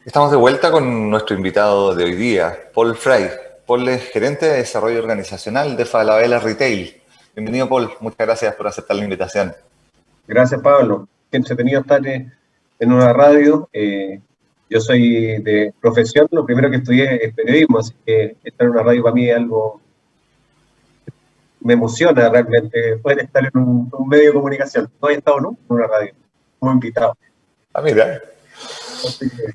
Estamos de vuelta con nuestro invitado de hoy día, Paul Fry. Paul es gerente de desarrollo organizacional de Falabella Retail. Bienvenido, Paul. Muchas gracias por aceptar la invitación. Gracias, Pablo. Qué entretenido estar en una radio. Yo soy de profesión, lo primero que estudié es periodismo, así que estar en una radio para mí es algo, me emociona realmente poder estar en un medio de comunicación. No he estado nunca en una radio como invitado. Ah, mira. Así que,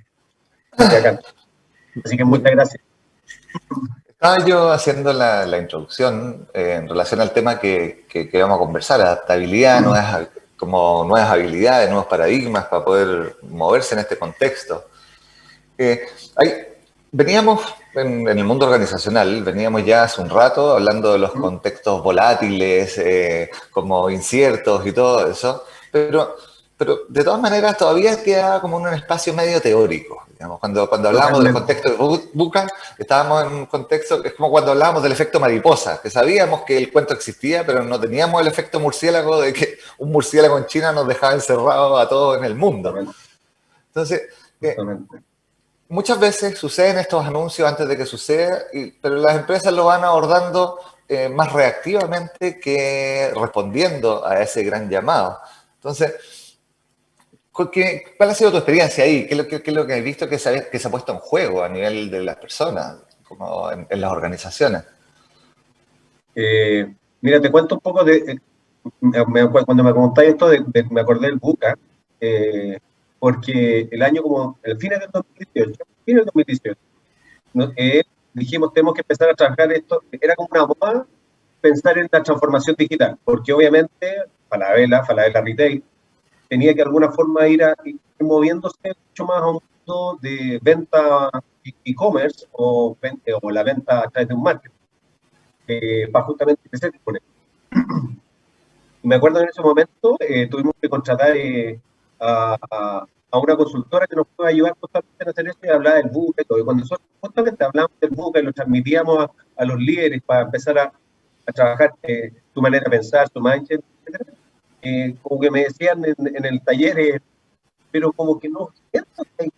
muy bacán. Así que muchas gracias. Estaba yo haciendo la introducción en relación al tema que vamos a conversar, adaptabilidad, nuevas habilidades, nuevos paradigmas para poder moverse en este contexto. Veníamos en el mundo organizacional, veníamos ya hace un rato hablando de los contextos volátiles, como inciertos y todo eso, pero de todas maneras todavía queda como en un espacio medio teórico. Digamos, cuando hablábamos de los contextos de VUCA, estábamos en un contexto que es como cuando hablábamos del efecto mariposa, que sabíamos que el cuento existía, pero no teníamos el efecto murciélago de que un murciélago en China nos dejaba encerrados a todos en el mundo. Entonces, muchas veces suceden estos anuncios antes de que suceda, pero las empresas lo van abordando más reactivamente que respondiendo a ese gran llamado. Entonces, ¿cuál ha sido tu experiencia ahí? ¿Qué es lo que has visto que se ha puesto en juego a nivel de las personas, como en las organizaciones? Mira, te cuento un poco cuando me preguntáis esto, me acordé del VUCA, porque el fin del 2018, dijimos, tenemos que empezar a trabajar esto, era como una moda pensar en la transformación digital, porque obviamente Falabella Retail, tenía que de alguna forma ir moviéndose mucho más a un mundo de venta e-commerce o la venta a través de un marketing, para justamente crecer con él. Me acuerdo en ese momento tuvimos que contratar a una consultora que nos puede ayudar justamente a hacer esto y hablar del VUCA y todo. Y cuando nosotros justamente hablamos del VUCA y lo transmitíamos a los líderes para empezar a trabajar su manera de pensar, su mindset, etc., como que me decían en el taller, pero como que no, esto es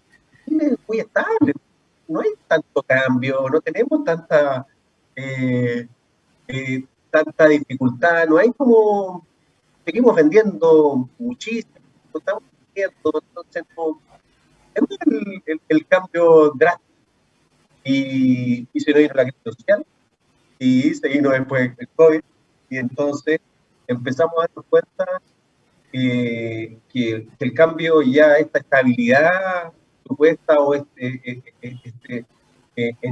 muy estable, no hay tanto cambio, no tenemos tanta dificultad, no hay como, seguimos vendiendo muchísimo, estamos vendiendo, entonces no, es el cambio drástico y se nos vino la crisis social y seguimos después el COVID y entonces empezamos a darnos cuenta que el cambio ya, esta estabilidad supuesta o en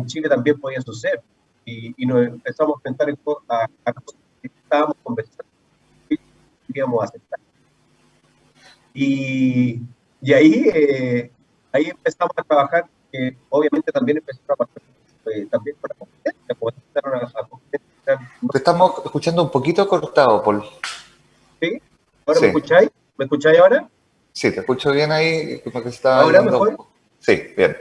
Chile también podía suceder. Y nos empezamos a enfrentar a cosas que estábamos conversando y queríamos aceptar. Y ahí empezamos a trabajar, obviamente también empezamos a pasar también con la competencia, porque empezaron a competencia. Te estamos escuchando un poquito cortado, Paul. ¿Sí? ¿Ahora me escucháis? ¿Me escucháis ahora? Sí, te escucho bien ahí, como que está ¿Ahora yendo. mejor? Sí, bien.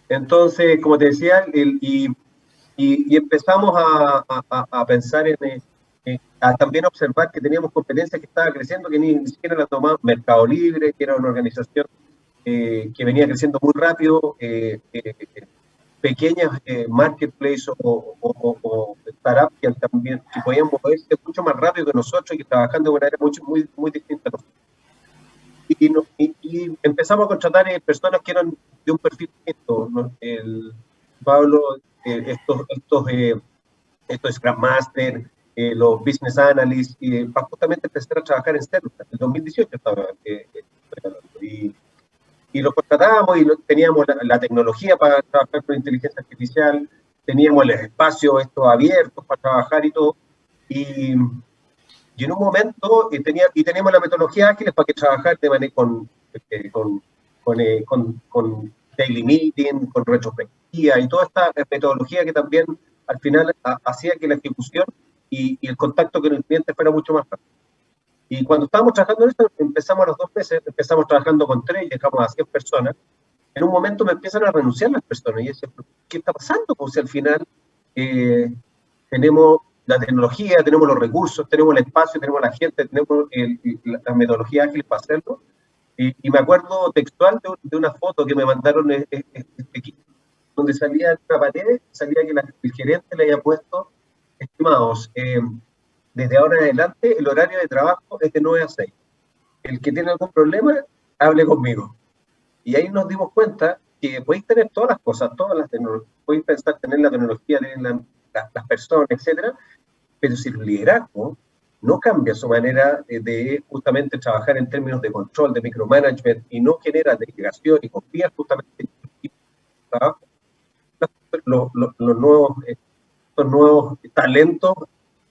Entonces, como te decía, y empezamos a pensar a también observar que teníamos competencias que estaba creciendo, que ni siquiera la tomaba Mercado Libre, que era una organización que venía creciendo muy rápido, pequeñas marketplaces o startups que también que podían moverse mucho más rápido que nosotros y que trabajando de una manera muy distinta a nosotros. Y empezamos a contratar personas que eran de un perfil distinto, ¿no? Pablo, estos Scrum Master, los Business Analysts, para justamente empezar a trabajar en Sterling. En el 2018 estaba y los contratábamos y teníamos la tecnología para trabajar con inteligencia artificial, teníamos el espacio estos abiertos para trabajar y todo. Y en un momento teníamos la metodología ágil para que trabajar de manera con daily meeting, con retrospectiva y toda esta metodología que también al final hacía que la ejecución y el contacto con el cliente fuera mucho más rápido. Y cuando estábamos trabajando en esto, empezamos a los 2 meses, empezamos trabajando con 3, llegamos a 100 personas. En un momento me empiezan a renunciar las personas y yo decía, ¿qué está pasando? Pues si al final tenemos la tecnología, tenemos los recursos, tenemos el espacio, tenemos la gente, tenemos las metodologías ágiles para hacerlo, Y me acuerdo textual de una foto que me mandaron este equipo, donde salía en una pared, salía que el gerente le había puesto, estimados, desde ahora en adelante el horario de trabajo es de 9 a 6. El que tiene algún problema, hable conmigo. Y ahí nos dimos cuenta que podéis tener todas las cosas, todas las tecnologías, podéis pensar tener la tecnología, tener las personas, etcétera, pero si el liderazgo no cambia su manera de justamente trabajar en términos de control, de micromanagement, y no genera delegación y confía justamente en el equipo de trabajo, los nuevos, estos nuevos talentos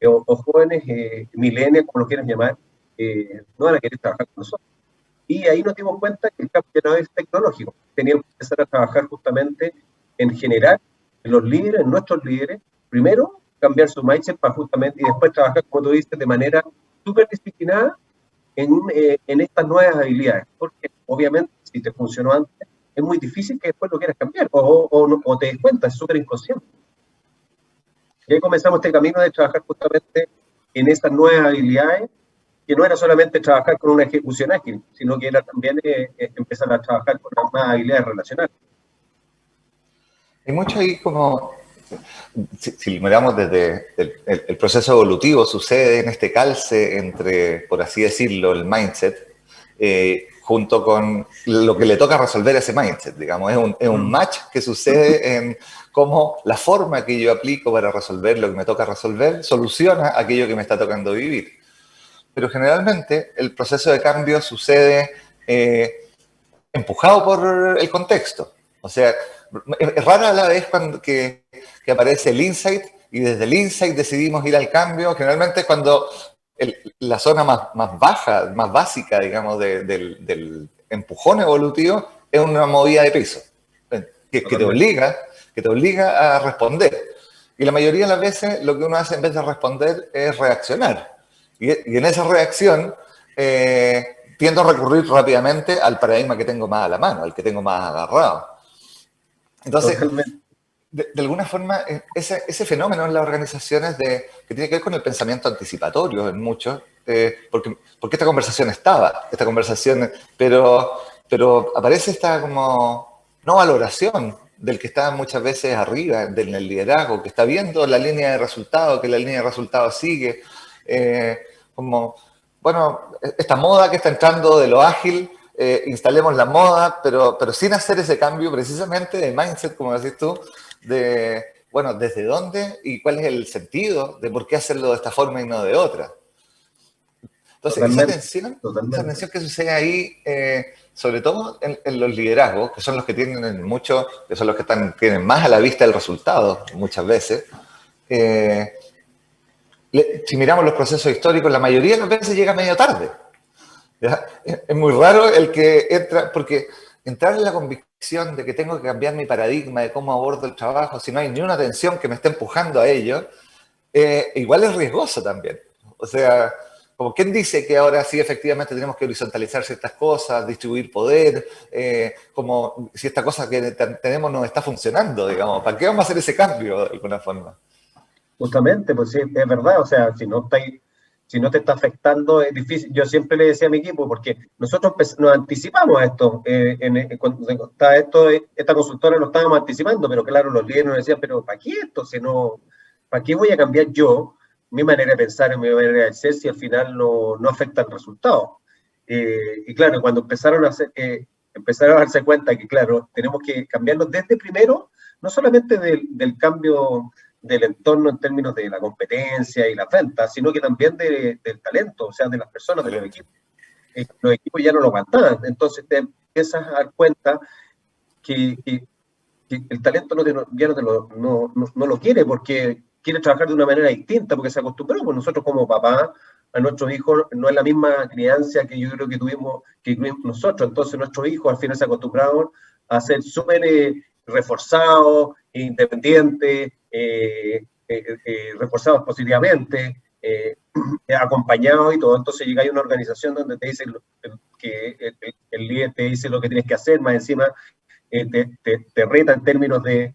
o jóvenes millennials, como lo quieran llamar, no van a querer trabajar con nosotros. Y ahí nos dimos cuenta que el cambio no es tecnológico. Teníamos que empezar a trabajar justamente en generar en los líderes, en nuestros líderes, primero cambiar su mindset para justamente, y después trabajar, como tú dices, de manera súper disciplinada en estas nuevas habilidades. Porque obviamente, si te funcionó antes, es muy difícil que después lo quieras cambiar o te des cuenta, es súper inconsciente. Y ahí comenzamos este camino de trabajar justamente en estas nuevas habilidades, que no era solamente trabajar con una ejecución ágil, sino que era también empezar a trabajar con más habilidades relacionales. Hay mucho ahí como, si miramos desde el proceso evolutivo, sucede en este calce entre, por así decirlo, el mindset, junto con lo que le toca resolver a ese mindset, digamos. Es un match que sucede en cómo la forma que yo aplico para resolver lo que me toca resolver soluciona aquello que me está tocando vivir. Pero generalmente el proceso de cambio sucede empujado por el contexto. O sea, es rara la vez que aparece el insight y desde el insight decidimos ir al cambio. Generalmente es cuando la zona más baja, más básica, digamos, del empujón evolutivo es una movida de peso que te obliga a responder. Y la mayoría de las veces lo que uno hace en vez de responder es reaccionar. Y en esa reacción tiendo a recurrir rápidamente al paradigma que tengo más a la mano, al que tengo más agarrado. Entonces, Totalmente. de alguna forma, ese fenómeno en las organizaciones que tiene que ver con el pensamiento anticipatorio en muchos, porque esta conversación esta conversación, pero aparece esta como no valoración del que está muchas veces arriba, del liderazgo, que está viendo la línea de resultados, que la línea de resultados sigue, como, bueno, esta moda que está entrando de lo ágil, instalemos la moda, pero sin hacer ese cambio precisamente de mindset, como decís tú, de, bueno, desde dónde y cuál es el sentido de por qué hacerlo de esta forma y no de otra. Entonces, Totalmente. esa Totalmente. tensión que sucede ahí, sobre todo en los liderazgos, que son los que tienen mucho, que son los que tienen más a la vista el resultado muchas veces, eh, si miramos los procesos históricos, la mayoría de las veces llega medio tarde. ¿Ya? Es muy raro el que entra, porque entrar en la convicción de que tengo que cambiar mi paradigma de cómo abordo el trabajo, si no hay ni una tensión que me esté empujando a ello, igual es riesgoso también. O sea, como quien dice que ahora sí efectivamente tenemos que horizontalizar ciertas cosas, distribuir poder, como si esta cosa que tenemos no está funcionando, digamos, ¿para qué vamos a hacer ese cambio de alguna forma? Justamente, pues sí, es verdad, o sea, si no te está afectando, es difícil. Yo siempre le decía a mi equipo, porque nosotros nos anticipamos a esto, cuando estaba esta consultora lo estábamos anticipando, pero claro, los líderes nos decían, pero ¿para qué esto? Si no, ¿para qué voy a cambiar yo mi manera de pensar y mi manera de ser si al final no afecta el resultado? Y claro, cuando empezaron a darse cuenta que, claro, tenemos que cambiarlo desde primero, no solamente del cambio del entorno en términos de la competencia y la venta, sino que también del talento, o sea, de las personas, de los Excelente. equipos. Los equipos ya no lo aguantaban, entonces te empiezas a dar cuenta que el talento ya no lo quiere porque quiere trabajar de una manera distinta, porque se acostumbró, pues nosotros como papá, a nuestros hijos no es la misma crianza que yo creo que tuvimos nosotros, entonces nuestros hijos al final se acostumbraron a ser súper reforzados, independientes, reforzados positivamente, acompañados y todo, entonces llega a una organización donde te dice que el líder te dice lo que tienes que hacer, más encima te reta en términos de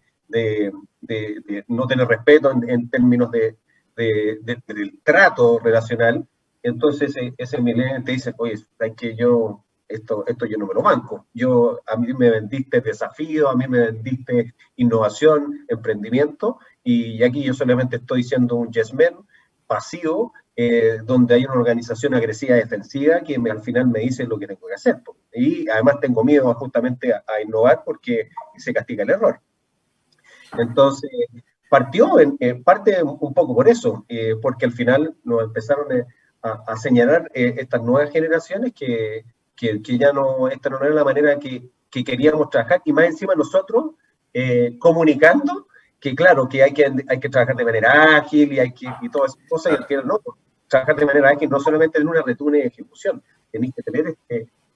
no tener respeto, en términos del trato relacional. Entonces ese millennial te dice, oye, hay que yo esto yo no me lo banco. A mí me vendiste desafío, a mí me vendiste innovación, emprendimiento, y aquí yo solamente estoy siendo un yes man pasivo, donde hay una organización agresiva defensiva que al final me dice lo que tengo que hacer. Y además tengo miedo justamente a innovar porque se castiga el error. Entonces, parte un poco por eso, porque al final nos empezaron a señalar estas nuevas generaciones que ya no, esta no era la manera que queríamos trabajar, y más encima nosotros comunicando que claro, que hay que trabajar de manera ágil y todas esas cosas, y al final no, trabajar de manera ágil no solamente en una retuna y ejecución, tenéis que tener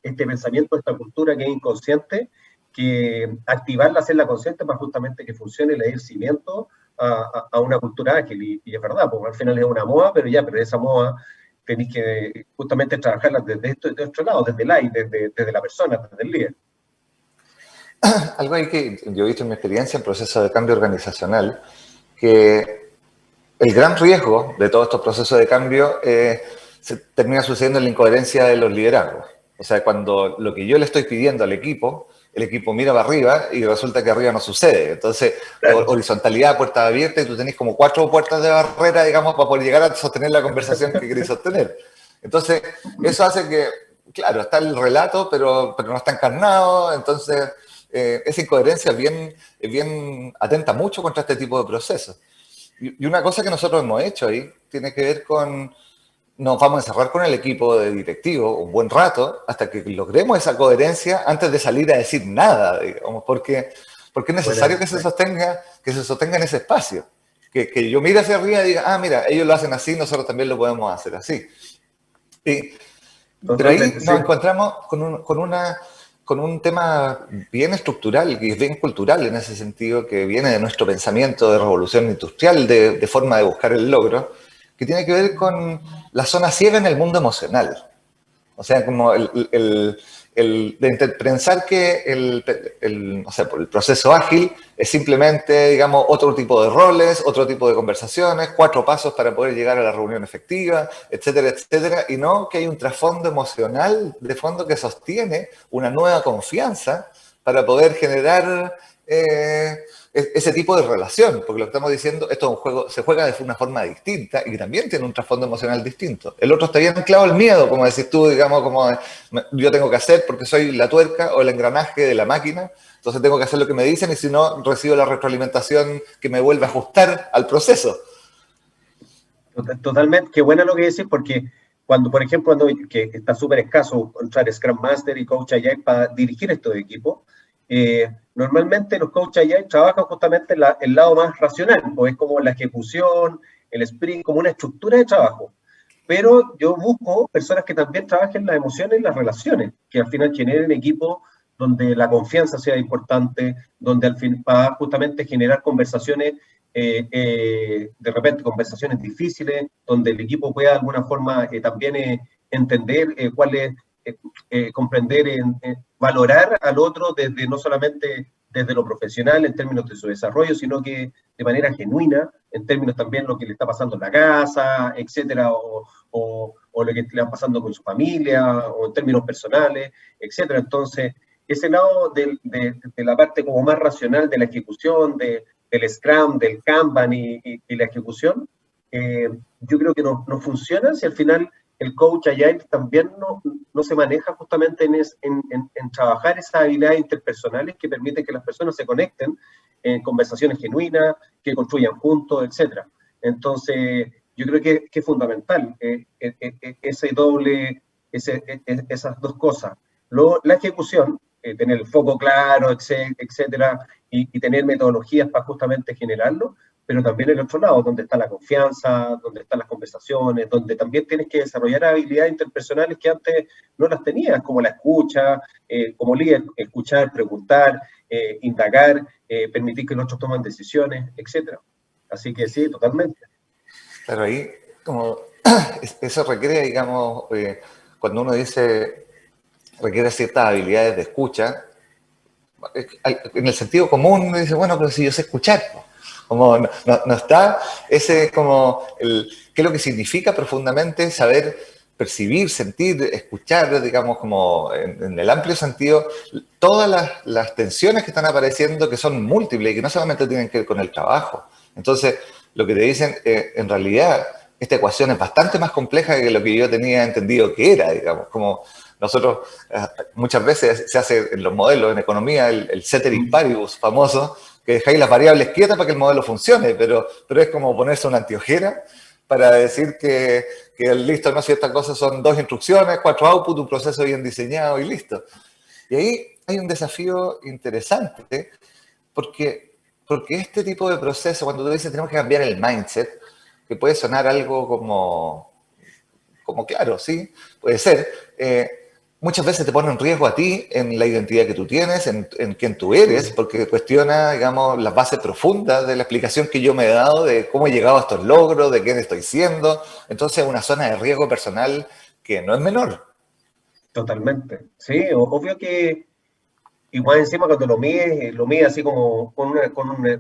este pensamiento, esta cultura que es inconsciente, que activarla, hacerla consciente para justamente que funcione y le dé cimiento a una cultura ágil, y es verdad, porque al final es una moda, pero esa moda tenéis que justamente trabajarla desde otro lado, desde el AI, desde la persona, desde el líder. Algo ahí que yo he visto en mi experiencia en procesos de cambio organizacional, que el gran riesgo de todos estos procesos de cambio se termina sucediendo en la incoherencia de los liderazgos. O sea, cuando lo que yo le estoy pidiendo al equipo, el equipo mira para arriba y resulta que arriba no sucede. Entonces, claro, horizontalidad, puertas abiertas, y tú tenés como 4 puertas de barrera, digamos, para poder llegar a sostener la conversación que querés sostener. Entonces, eso hace que, claro, está el relato, pero no está encarnado. Entonces, esa incoherencia bien atenta mucho contra este tipo de procesos. Y una cosa que nosotros hemos hecho ahí tiene que ver con, nos vamos a encerrar con el equipo de directivo un buen rato hasta que logremos esa coherencia antes de salir a decir nada, digamos, porque es necesario que se sostenga en ese espacio. Que yo mire hacia arriba y diga, mira, ellos lo hacen así, nosotros también lo podemos hacer así. Pero ahí nos encontramos con un tema bien estructural y bien cultural en ese sentido, que viene de nuestro pensamiento de revolución industrial, de forma de buscar el logro, que tiene que ver con la zona ciega en el mundo emocional. O sea, como pensar que no sé, el proceso ágil es simplemente, digamos, otro tipo de roles, otro tipo de conversaciones, 4 pasos para poder llegar a la reunión efectiva, etcétera, etcétera, y no que hay un trasfondo emocional de fondo que sostiene una nueva confianza para poder generar ese tipo de relación, porque lo que estamos diciendo, esto es un juego, se juega de una forma distinta y también tiene un trasfondo emocional distinto. El otro está bien anclado al miedo, como decís tú, digamos, como yo tengo que hacer porque soy la tuerca o el engranaje de la máquina, entonces tengo que hacer lo que me dicen y si no, recibo la retroalimentación que me vuelve a ajustar al proceso. Totalmente, qué bueno lo que decís, porque cuando, por ejemplo, que está súper escaso encontrar Scrum Master y Coach Agile para dirigir estos equipos, normalmente los Coach Agile trabajan justamente el lado más racional, pues es como la ejecución, el sprint, como una estructura de trabajo. Pero yo busco personas que también trabajen las emociones y las relaciones, que al final generen equipos donde la confianza sea importante, donde al fin va a justamente generar conversaciones, de repente conversaciones difíciles, donde el equipo pueda de alguna forma también entender cuál es, comprender, valorar al otro desde no solamente desde lo profesional en términos de su desarrollo, sino que de manera genuina, en términos también de lo que le está pasando en la casa, etcétera, o lo que le está pasando con su familia, o en términos personales, etcétera. Entonces, ese lado de la parte como más racional de la ejecución, del Scrum, del Kanban y la ejecución, yo creo que no funciona si al final el coach Agile también no se maneja justamente en trabajar esas habilidades interpersonales que permiten que las personas se conecten en conversaciones genuinas, que construyan juntos, etc. Entonces, yo creo que es fundamental esas dos cosas. Luego, la ejecución, tener el foco claro, etcétera, y tener metodologías para justamente generarlo, pero también el otro lado, donde está la confianza, donde están las conversaciones, donde también tienes que desarrollar habilidades interpersonales que antes no las tenías, como la escucha, como líder, escuchar, preguntar, indagar, permitir que los otros tomen decisiones, etc. Así que sí, totalmente. Claro, ahí como eso requiere, digamos, cuando uno dice requiere ciertas habilidades de escucha, en el sentido común dice, bueno, pero si yo sé escuchar, como no está ese como qué es lo que significa profundamente saber percibir, sentir, escuchar, digamos, como en el amplio sentido, todas las tensiones que están apareciendo, que son múltiples y que no solamente tienen que ver con el trabajo. Entonces, lo que te dicen, en realidad, esta ecuación es bastante más compleja que lo que yo tenía entendido que era, digamos, como nosotros muchas veces se hace en los modelos, en economía, el ceteris paribus famoso, que dejáis las variables quietas para que el modelo funcione, pero es como ponerse una anteojera para decir que listo, no, si estas cosas son 2 instrucciones, 4 outputs, un proceso bien diseñado y listo. Y ahí hay un desafío interesante, porque este tipo de proceso, cuando tú dices tenemos que cambiar el mindset, que puede sonar algo como claro, sí, puede ser, muchas veces te pone en riesgo a ti, en la identidad que tú tienes, en quién tú eres, porque cuestiona, digamos, las bases profundas de la explicación que yo me he dado de cómo he llegado a estos logros, de quién estoy siendo. Entonces es una zona de riesgo personal que no es menor. Totalmente. Sí, obvio que igual encima cuando lo mides así como con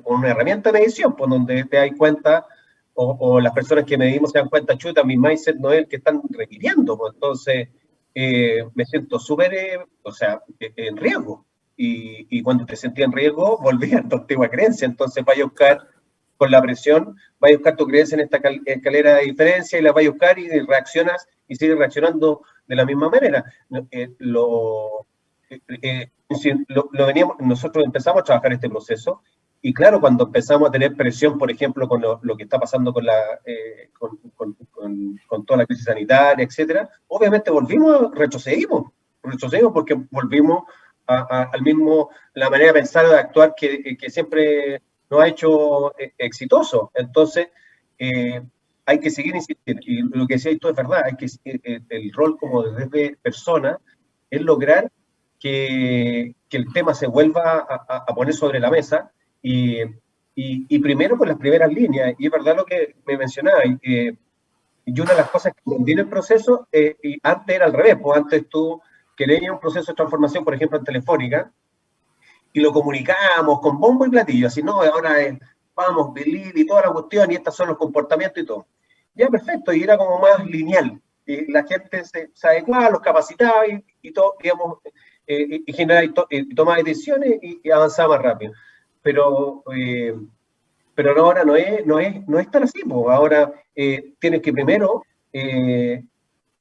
una herramienta de medición, pues donde te das cuenta, o las personas que medimos se dan cuenta, chuta, mi mindset no es el que están requiriendo, pues entonces me siento súper, o sea, en riesgo. Y cuando te sentí en riesgo, volví a tu antigua creencia. Entonces vaya a buscar, con la presión, vaya a buscar tu creencia en esta escalera de diferencia y la vaya a buscar y reaccionas y sigues reaccionando de la misma manera. Veníamos, nosotros empezamos a trabajar este proceso y claro, cuando empezamos a tener presión, por ejemplo, con lo que está pasando con toda la crisis sanitaria, etcétera, obviamente retrocedimos porque volvimos al mismo, la manera de pensar, de actuar que siempre nos ha hecho exitoso. Entonces, hay que seguir insistiendo. Y lo que decías tú es verdad, hay que el rol como desde persona es lograr que el tema se vuelva a poner sobre la mesa y primero con las primeras líneas. Y es verdad lo que me mencionaba. Y una de las cosas que aprendí en el proceso, y antes era al revés, pues antes tú querías un proceso de transformación, por ejemplo, en Telefónica, y lo comunicábamos con bombo y platillo, así, no, ahora vamos, believe y toda la cuestión, y estos son los comportamientos y todo. Ya, perfecto, y era como más lineal. Y la gente se adecuaba, los capacitaba y todo, digamos, y generaba y tomaba decisiones y avanzaba más rápido. Pero, pero ahora no es tan así, pues. Ahora tienes que primero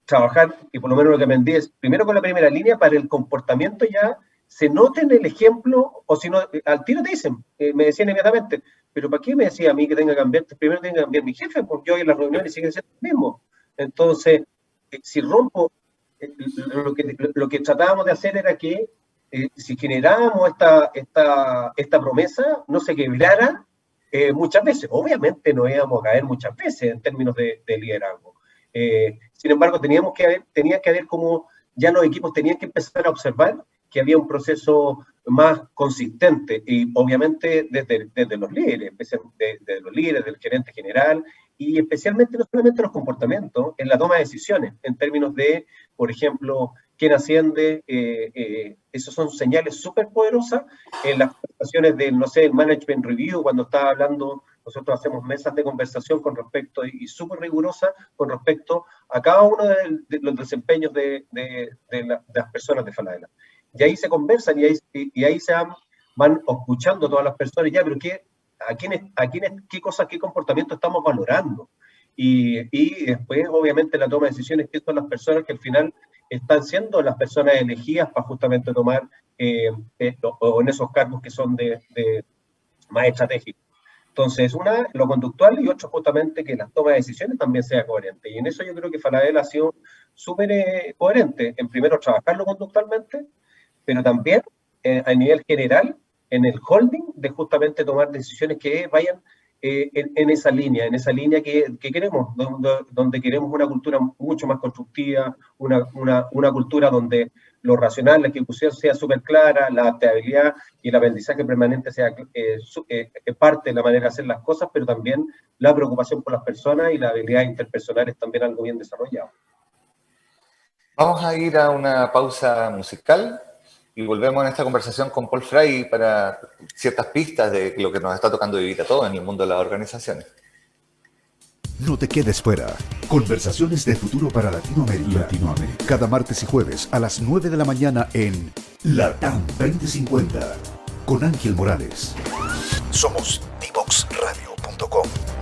trabajar, y por lo menos lo que aprendí es, primero con la primera línea, para el comportamiento ya se note en el ejemplo, o si no, al tiro te dicen, me decían inmediatamente, pero ¿para qué me decía a mí que tenga que cambiar? Primero tenga que cambiar mi jefe, porque hoy en las reuniones siguen siendo lo mismo. Entonces, si rompo, lo que tratábamos de hacer era que si generábamos esta promesa, no se quebrara muchas veces. Obviamente no íbamos a caer muchas veces en términos de liderazgo. Sin embargo, tenía que haber como ya los equipos tenían que empezar a observar que había un proceso más consistente y obviamente desde los líderes, desde los líderes, del gerente general y especialmente no solamente los comportamientos, en la toma de decisiones, en términos de, por ejemplo, quién asciende, esos son señales súper poderosas en las presentaciones del, no sé, el Management Review, cuando estaba hablando, nosotros hacemos mesas de conversación con respecto, y súper rigurosas, con respecto a cada uno de los desempeños de las personas de Falabella. Y ahí se conversan y ahí van escuchando todas las personas, ya, pero qué cosas, qué comportamiento estamos valorando. Y después, obviamente, la toma de decisiones, que son las personas que al final están siendo las personas elegidas para justamente tomar o en esos cargos que son de más estratégicos. Entonces, una, lo conductual, y otro, justamente, que la toma de decisiones también sea coherente. Y en eso yo creo que Falabella ha sido súper coherente. En primero, trabajarlo conductualmente, pero también a nivel general, en el holding, de justamente tomar decisiones que vayan en esa línea que queremos, donde queremos una cultura mucho más constructiva, una cultura donde lo racional, la ejecución sea súper clara, la adaptabilidad y el aprendizaje permanente sea parte de la manera de hacer las cosas, pero también la preocupación por las personas y la habilidad interpersonal es también algo bien desarrollado. Vamos a ir a una pausa musical y volvemos en esta conversación con Paul Fry para ciertas pistas de lo que nos está tocando vivir a todos en el mundo de las organizaciones. No te quedes fuera. Conversaciones de futuro para Latinoamérica. Cada martes y jueves a las 9 de la mañana en LATAM 2050 con Ángel Morales. Somos divoxradio.com.